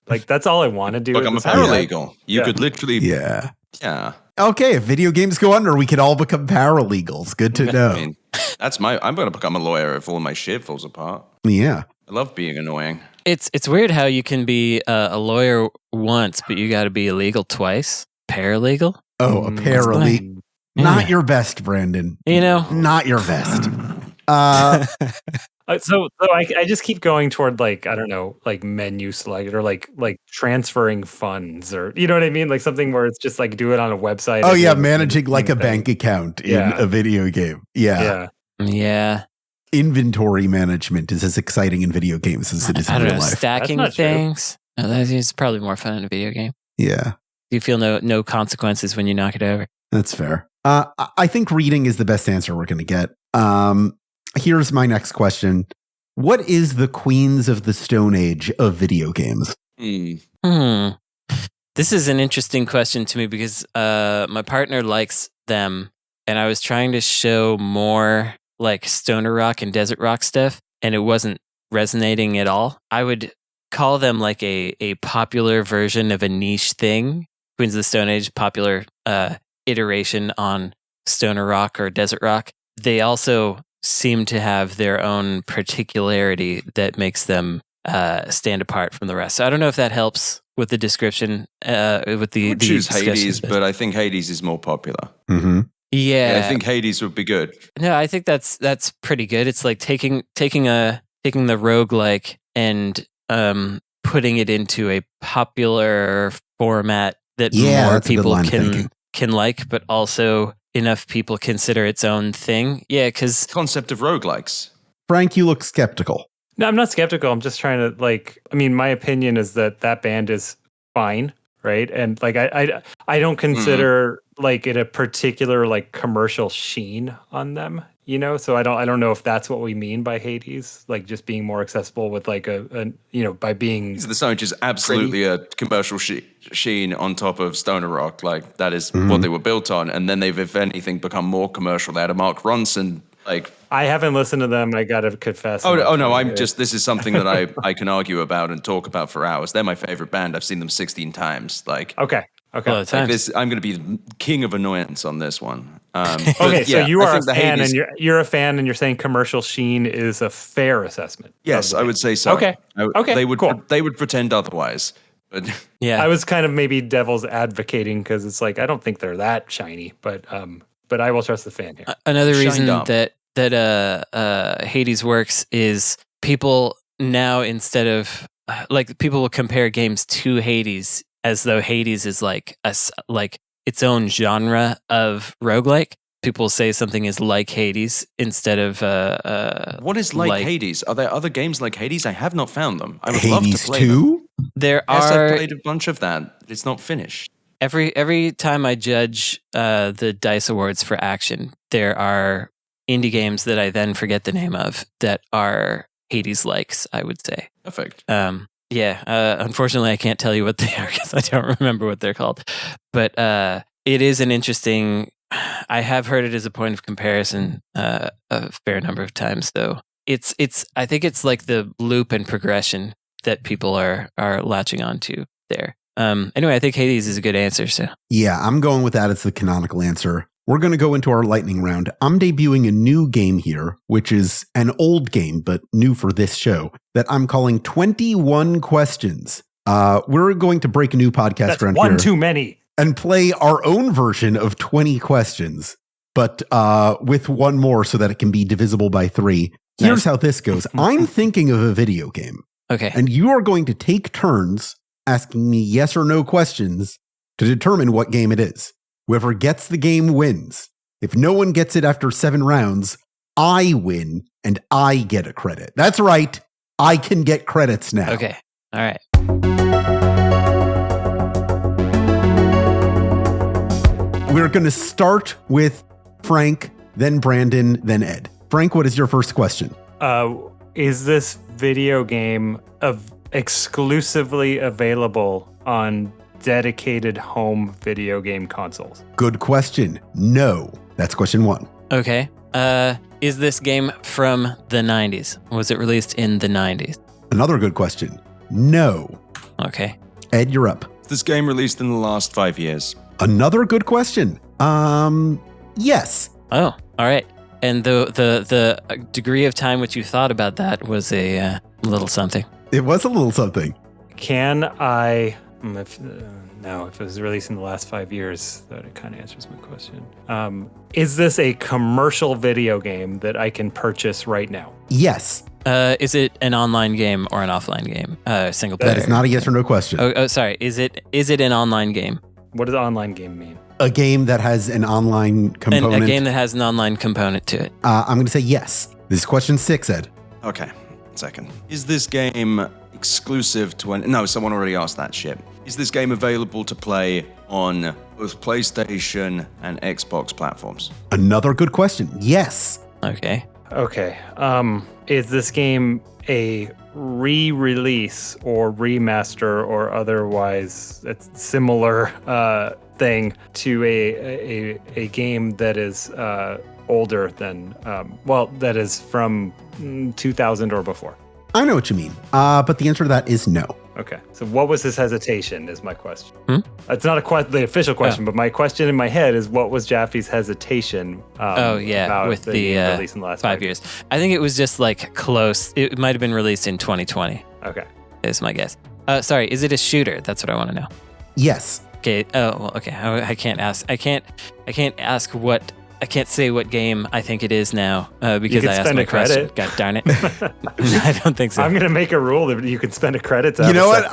like that's all I want to do. Look, I'm a paralegal. You could literally. Yeah. Yeah. Okay, if video games go under, we can all become paralegals. Good to know. I mean, I'm going to become a lawyer if all my shit falls apart. Yeah. I love being annoying. It's weird how you can be a lawyer once, but you got to be illegal twice. Paralegal? Oh, a paralegal. Not your best, Brandon. Not your best. So I just keep going toward like, I don't know, like menu select or like transferring funds or, you know what I mean? Like something where it's just like do it on a website. Oh yeah, managing like a bank account in a video game. Yeah. Inventory management is as exciting in video games as it is in real life. Stacking things. No, that is probably more fun in a video game. Yeah. You feel no consequences when you knock it over. That's fair. I think reading is the best answer we're going to get. Here's my next question. What is the Queens of the Stone Age of video games? This is an interesting question to me because my partner likes them, and I was trying to show more like stoner rock and desert rock stuff, and it wasn't resonating at all. I would call them like a popular version of a niche thing. Queens of the Stone Age, popular iteration on stoner rock or desert rock. They also seem to have their own particularity that makes them stand apart from the rest. So I don't know if that helps with the description. With the choose Hades, but I think Hades is more popular. Mm-hmm. Yeah, I think Hades would be good. No, I think that's pretty good. It's like taking the roguelike and putting it into a popular format that more people can like, but also enough people consider its own thing. Yeah, because concept of roguelikes. Frank, you look skeptical. No, I'm not skeptical. I'm just trying to my opinion is that band is fine, right? And like I don't consider like it a particular like commercial sheen on them, So I don't know if that's what we mean by Hades, like just being more accessible with like a by being. The Stone Age is absolutely a commercial sheen on top of stoner rock. Like that is what they were built on, and then they've, if anything, become more commercial. They had a Mark Ronson. Like I haven't listened to them. I gotta confess. Oh no! This is something that I can argue about and talk about for hours. They're my favorite band. I've seen them 16 times. Like okay. Like this, I'm going to be the king of annoyance on this one. Okay, so you are a fan, and you're a fan, and you're saying commercial sheen is a fair assessment. Yes, I would say so. Okay, They would cool. They would pretend otherwise. But I was kind of maybe devil's advocating because it's like I don't think they're that shiny, but I will trust the fan here. Another reason that Hades works is people now, instead of like people will compare games to Hades as though Hades is like its own genre of roguelike. People say something is like Hades instead of what is like Hades? Are there other games like Hades? I have not found them. I would Hades love to play 2? them. There yes, are. I played a bunch of that. It's not finished. Every time I judge the DICE Awards for action, there are indie games that I then forget the name of that are Hades likes, I would say. Perfect. Unfortunately, I can't tell you what they are because I don't remember what they're called. But it is an interesting. I have heard it as a point of comparison a fair number of times, though. It's. I think it's like the loop and progression that people are latching onto there. Anyway, I think Hades is a good answer. So yeah, I'm going with that as the canonical answer. We're going to go into our lightning round. I'm debuting a new game here, which is an old game, but new for this show, that I'm calling 21 Questions. We're going to break a new podcast around here. That's one too many. And play our own version of 20 questions, but with one more so that it can be divisible by 3. Here's how this goes. I'm thinking of a video game. Okay. And you are going to take turns asking me yes or no questions to determine what game it is. Whoever gets the game wins. If no one gets it after 7 rounds, I win and I get a credit. That's right. I can get credits now. Okay. All right. We're going to start with Frank, then Brandon, then Ed. Frank, what is your first question? Is this video game exclusively available on dedicated home video game consoles? Good question. No. That's question 1. Okay. Is this game from the 90s? Was it released in the 90s? Another good question. No. Okay. Ed, you're up. Is this game released in the last 5 years? Another good question. Yes. Oh, all right. And the degree of time which you thought about that was a little something. It was a little something. Can I? If it was released in the last 5 years, that kind of answers my question. Is this a commercial video game that I can purchase right now? Yes. Is it an online game or an offline game? Single player. That is not a yes or no question. Oh, sorry. Is it an online game? What does online game mean? A game that has an online component. A game that has an online component to it. I'm going to say yes. This is question 6, Ed. Okay, second. Is this game exclusive to No, someone already asked that shit. Is this game available to play on both PlayStation and Xbox platforms? Another good question. Yes. Okay. Okay. Is this game a re-release or remaster or otherwise a similar thing to a game that is older than that is from 2000 or before? I know what you mean. But the answer to that is no. Okay. So what was his hesitation is my question. It's not the official question, but my question in my head is what was Jaffe's hesitation about with the release in the last 5 years. I think it was just like close. It might have been released in 2020. Okay. Is my guess. Sorry, is it a shooter? That's what I want to know. Yes. Okay. Oh, well, okay. I can't ask. I can't ask what. I can't say what game I think it is now because I asked my question. God darn it! I don't think so. I'm going to make a rule that you can spend a credit. To you know what?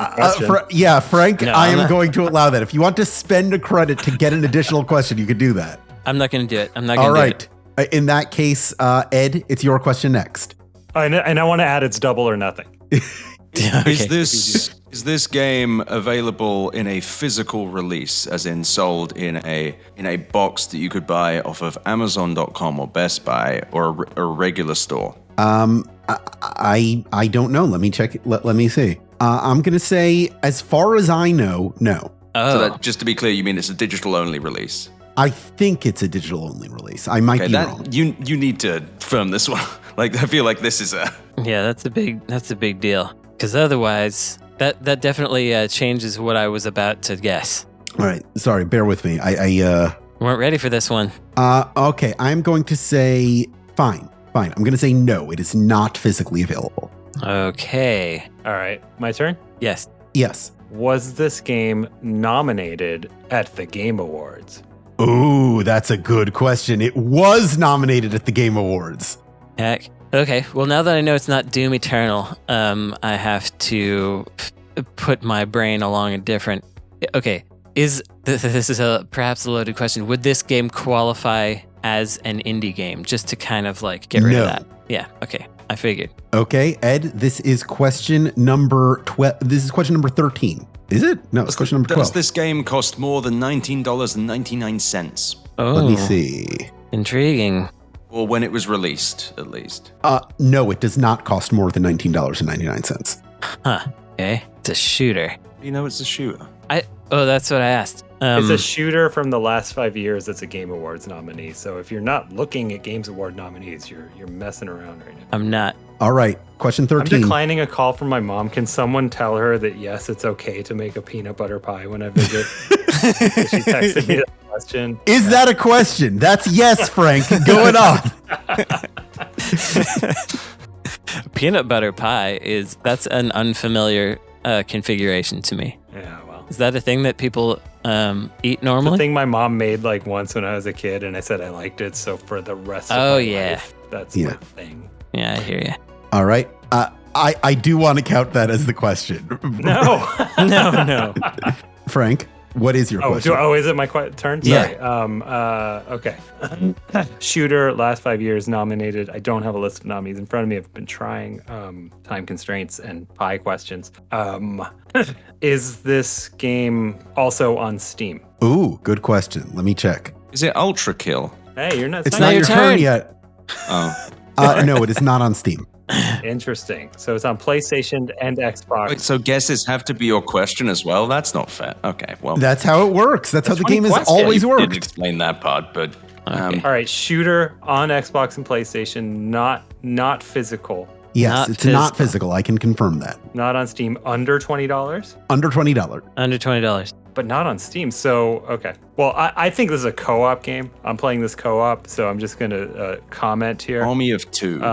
Frank, no, I am going to allow that. If you want to spend a credit to get an additional question, you could do that. I'm not going to do it. I'm not going to do it. All right. In that case, Ed, it's your question next. And I want to add it's double or nothing. Okay. Is this game available in a physical release, as in sold in a box that you could buy off of Amazon.com or Best Buy or a regular store? I don't know. Let me check. Let me see. I'm gonna say, as far as I know, no. Oh. So that, just to be clear, you mean it's a digital only release? I think it's a digital only release. I might be wrong. You need to firm this one. Like, I feel like this is a Yeah, that's a big deal. Because otherwise, that definitely changes what I was about to guess. All right, sorry, bear with me. I weren't ready for this one. Okay, I'm going to say fine. I'm going to say no. It is not physically available. Okay. All right, my turn. Yes. Yes. Was this game nominated at the Game Awards? Ooh, that's a good question. It was nominated at the Game Awards. Heck. Okay, well, now that I know it's not Doom Eternal, I have to put my brain along a different... Okay, this is perhaps a loaded question. Would this game qualify as an indie game, just to kind of like get rid of that? Yeah, okay, I figured. Okay, Ed, this is question number 12. This is question number 13. Is it? No, it's question number 12. Does this game cost more than $19.99? Oh, let me see. Intriguing. Or when it was released, at least. No, it does not cost more than $19.99. Huh. Okay. It's a shooter. You know it's a shooter. That's what I asked. It's a shooter from the last 5 years that's a Game Awards nominee. So if you're not looking at Games Award nominees, you're messing around right now. I'm not. All right, question 13. I'm declining a call from my mom. Can someone tell her that yes, it's okay to make a peanut butter pie when I visit? She texted me that question. Is that a question? That's yes, Frank. Going on. Peanut butter pie that's an unfamiliar configuration to me. Yeah, well. Is that a thing that people eat normally? The thing my mom made like once when I was a kid, and I said I liked it. So for the rest of my life, that's my thing. Yeah, I hear you. All right. I do want to count that as the question. No. No. Frank, what is your question? Is it my turn? Yeah. Sorry. Okay. Shooter, last 5 years nominated. I don't have a list of nominees in front of me. I've been trying time constraints and pie questions. Is this game also on Steam? Ooh, good question. Let me check. Is it Ultra Kill? Hey, you're not. It's not your turn yet. Oh. No, it is not on Steam. Interesting. So it's on PlayStation and Xbox. Wait, so guesses have to be your question as well? That's not fair. Okay, well. That's how it works. That's how the game has question. always You worked. didn't explain that part, but Okay. All right, shooter on Xbox and PlayStation, not physical. Yes, Not it's physical. not physical. I can confirm that. Not on Steam, under $20, Under $20. Under $20. but not on Steam. So, okay. Well, I think this is a co-op game. I'm playing this co-op, so I'm just going to comment here. Army of two.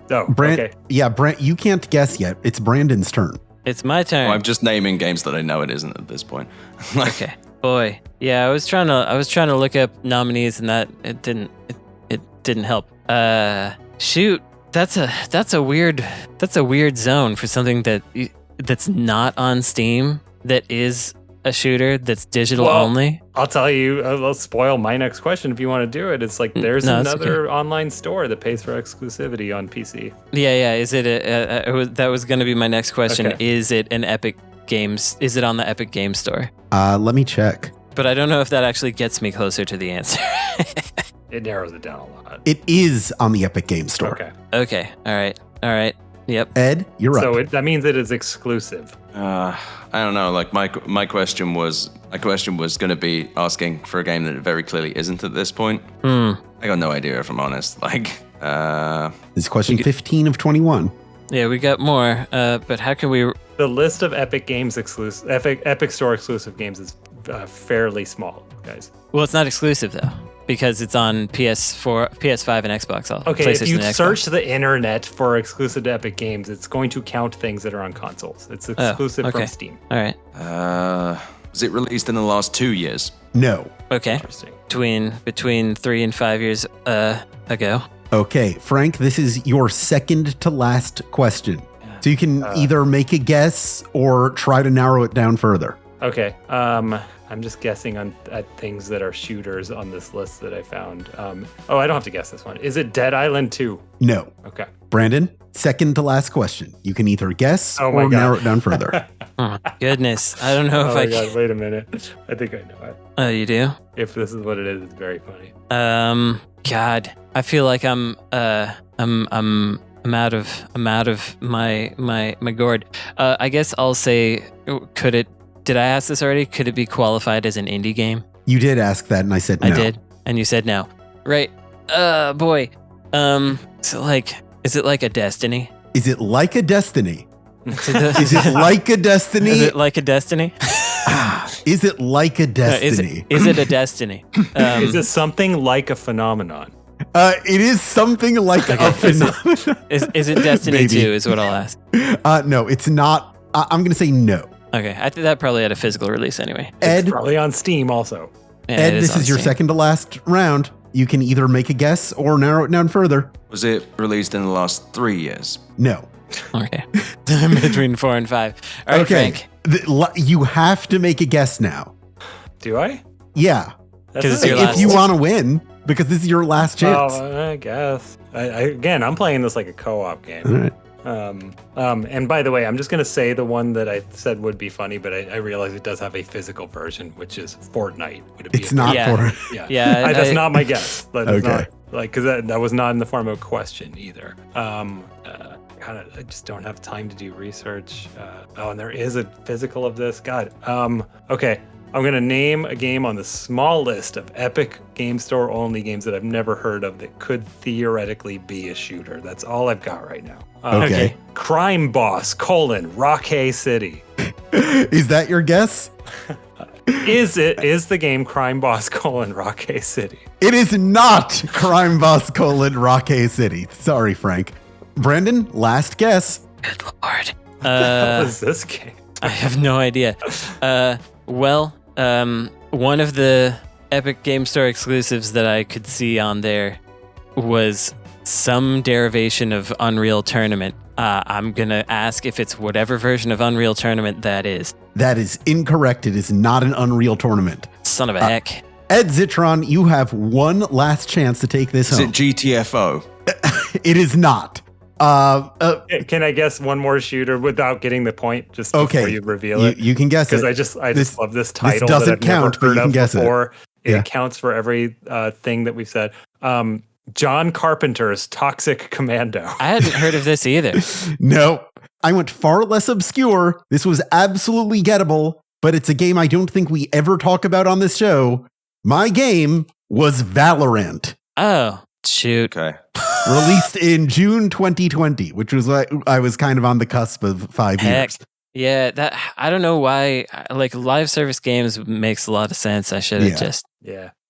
Okay. Yeah, Brent, you can't guess yet. It's Brandon's turn. It's my turn. I'm just naming games that I know it isn't at this point. Okay. Boy. Yeah, I was trying to look up nominees and that it didn't help. Shoot. That's a weird zone for something that's not on Steam, that is a shooter, that's digital only. I'll tell you, I'll spoil my next question if you want to do it. It's like there's another online store that pays for exclusivity on PC. Yeah. Is it that was going to be my next question. Okay. Is it an Epic Games? Is it on the Epic Game Store? Let me check. But I don't know if that actually gets me closer to the answer. It narrows it down a lot. It is on the Epic Game Store. Okay. Okay. All right. Yep. Ed, you're up. So that means it is exclusive. I don't know. Like my question was going to be asking for a game that it very clearly isn't at this point. I got no idea if I'm honest. Like, this is question 15 of 21. Yeah, we got more. But how can we? The list of Epic Games exclusive, Epic Store exclusive games is fairly small, guys. Well, it's not exclusive though, because it's on PS4, PS5, and Xbox. Okay, if PlayStation you and Xbox. search the internet for exclusive to Epic Games, it's going to count things that are on consoles. It's exclusive okay. from Steam. All right. was it released in the last 2 years? No. Okay. Interesting. Between 3 and 5 years ago. Okay, Frank, this is your second to last question. So you can either make a guess or try to narrow it down further. Okay. I'm just guessing at things that are shooters on this list that I found. I don't have to guess this one. Is it Dead Island 2? No. Okay. Brandon, second to last question. You can either guess Oh my or God. narrow it down further. Oh my goodness. I don't know if Oh I my can. God, wait a minute. I think I know it. Oh, you do? If this is what it is, it's very funny. God, I feel like I'm out of my gourd. I guess I'll say, did I ask this already? Could it be qualified as an indie game? You did ask that, and I said no. I did, and you said no. Right. Boy. Is it like a Destiny? Is it like a Destiny? Is it Is it like a Destiny? Is it like a Destiny? Is it like a No, Destiny? is it a Destiny? Is this something like a phenomenon? It is something like a phenomenon. Is it Destiny Maybe. 2 is what I'll ask. No, it's not. I'm going to say no. Okay, I think that probably had a physical release anyway. Ed, It's probably on Steam also. Yeah, Ed, it this on is your Steam. second to last round. You can either make a guess or narrow it down further. Was it released in the last 3 years? No. Okay. Between 4 and 5. All right, Okay. Frank. You have to make a guess now. Do I? Yeah. 'Cause it's not your a last- If you want to win, because this is your last chance. Oh, I guess. Again, I'm playing this like a co-op game. All right. And by the way, I'm just gonna say the one that I said would be funny, but I realize it does have a physical version, which is Fortnite. Would it be It's a- not Yeah. for Yeah, Yeah, that's I- not my guess. That is Okay. not, like, because that was not in the form of a question either. God, I just don't have time to do research. And there is a physical of this. God. Okay. I'm gonna name a game on the small list of Epic Game Store only games that I've never heard of that could theoretically be a shooter. That's all I've got right now. Okay. Crime Boss: Rockay City. Is that your guess? Is the game Crime Boss: Rockay City? It is not Crime Boss: Rockay City. Sorry, Frank. Brandon, last guess. Good Lord. What is this game? I have no idea. One of the Epic Game Store exclusives that I could see on there was some derivation of Unreal Tournament. I'm going to ask if it's whatever version of Unreal Tournament that is. That is incorrect. It is not an Unreal Tournament. Son of a heck. Ed Zitron, you have one last chance to take this Is home. it GTFO? It is not. Can I guess one more shooter without getting the point? Just before you reveal it. You can guess it. Because I just love this title doesn't that I've count, never but heard you can of guess it. before. It Yeah. accounts for every thing that we've said. John Carpenter's Toxic Commando. I hadn't heard of this either. No, I went far less obscure. This was absolutely gettable, but it's a game I don't think we ever talk about on this show. My game was Valorant. Oh, shoot. Okay. Released in June 2020, which was like I was kind of on the cusp of 5 Heck. years. Yeah, that I don't know why. Like live service games makes a lot of sense. I should have just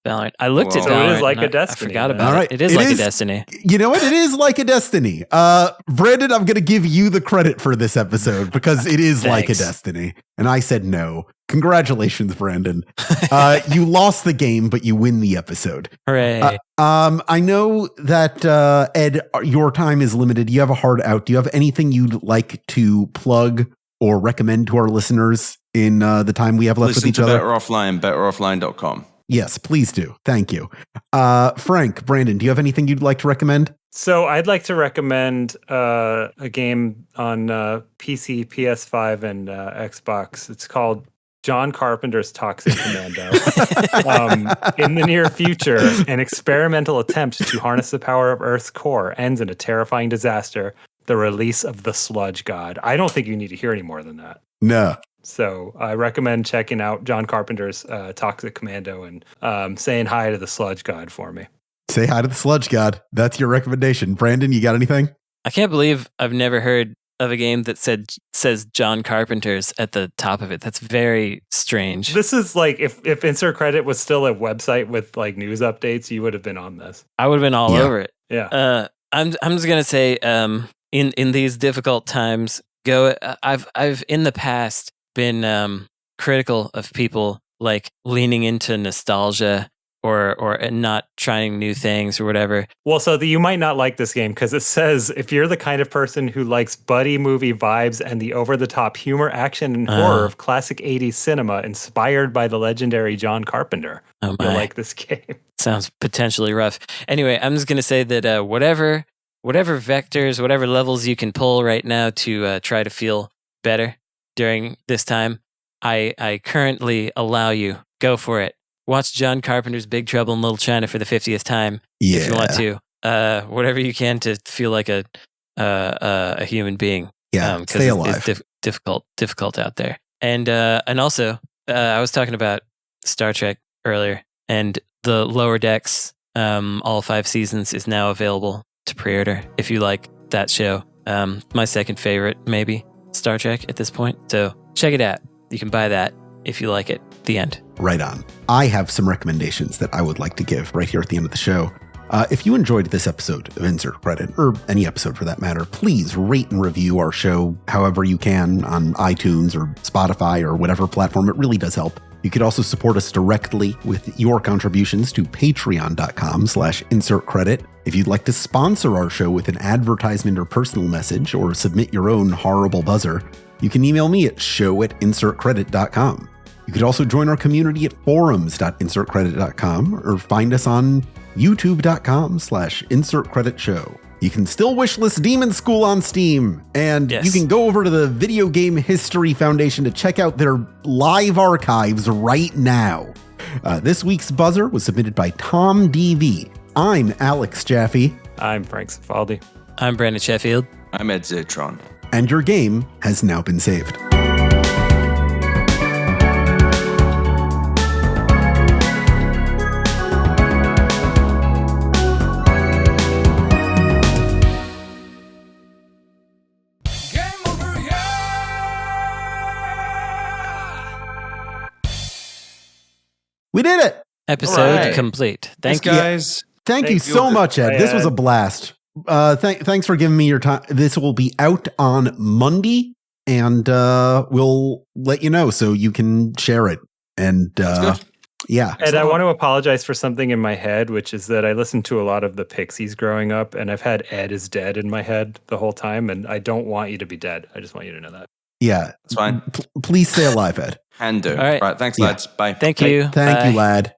Valorant. I looked at Well, Valorant. so it is like and a Destiny. I forgot about All right. it. It is like a Destiny. You know what? It is like a Destiny. Brandon, I'm going to give you the credit for this episode because it is like a Destiny. And I said no. Congratulations, Brandon. You lost the game, but you win the episode. Hooray. I know that, Ed, your time is limited. You have a hard out. Do you have anything you'd like to plug or recommend to our listeners in the time we have left with each other? Better Offline, betteroffline.com. Yes, please do. Thank you. Frank, Brandon, do you have anything you'd like to recommend? So I'd like to recommend a game on PC, PS5, and Xbox. It's called John Carpenter's Toxic Commando. In the near future, an experimental attempt to harness the power of Earth's core ends in a terrifying disaster, the release of the Sludge God. I don't think you need to hear any more than that. No. So I recommend checking out John Carpenter's Toxic Commando and saying hi to the Sludge God for me. Say hi to the Sludge God. That's your recommendation. Brandon, you got anything? I can't believe I've never heard of a game that says John Carpenter's at the top of it. That's very strange. This is like if Insert Credit was still a website with like news updates, you would have been on this. I would have been all over it. Yeah. I'm just gonna say, in these difficult times, I've in the past been critical of people like leaning into nostalgia or not trying new things or whatever. Well, so you might not like this game because it says if you're the kind of person who likes buddy movie vibes and the over-the-top humor, action, and horror of classic 80s cinema inspired by the legendary John Carpenter, you'll like this game. Sounds potentially rough. Anyway, I'm just going to say that whatever vectors, whatever levels you can pull right now to try to feel better during this time, I currently allow you. Go for it. Watch John Carpenter's Big Trouble in Little China for the 50th time if you want to. Whatever you can to feel like a human being. Yeah, stay alive. It's difficult out there. And also, I was talking about Star Trek earlier, and the Lower Decks, all 5 seasons, is now available to pre-order if you like that show. My second favorite, maybe, Star Trek at this point. So check it out. You can buy that if you like it. The end. Right on. I have some recommendations that I would like to give right here at the end of the show. If you enjoyed this episode of Insert Credit, or any episode for that matter, please rate and review our show however you can on iTunes or Spotify or whatever platform. It really does help. You could also support us directly with your contributions to patreon.com/insertcredit. If you'd like to sponsor our show with an advertisement or personal message or submit your own horrible buzzer, you can email me at show@insertcredit.com. You could also join our community at forums.insertcredit.com or find us on youtube.com/insertcreditshow. You can still wishlist Demon School on Steam, and you can go over to the Video Game History Foundation to check out their live archives right now. This week's buzzer was submitted by Tom DV. I'm Alex Jaffe. I'm Frank Cifaldi. I'm Brandon Sheffield. I'm Ed Zitron. And your game has now been saved. We did it. Episode complete. Thank you, guys. Thank you so much, Ed. This was a blast. Thanks for giving me your time. This will be out on Monday, and we'll let you know so you can share it. And yeah. Ed, I want to apologize for something in my head, which is that I listened to a lot of the Pixies growing up, and I've had Ed is dead in my head the whole time, and I don't want you to be dead. I just want you to know that. Yeah. That's fine. Please stay alive, Ed. Can do. All right. Thanks, lads. Bye. Thank you. Thank you, lad.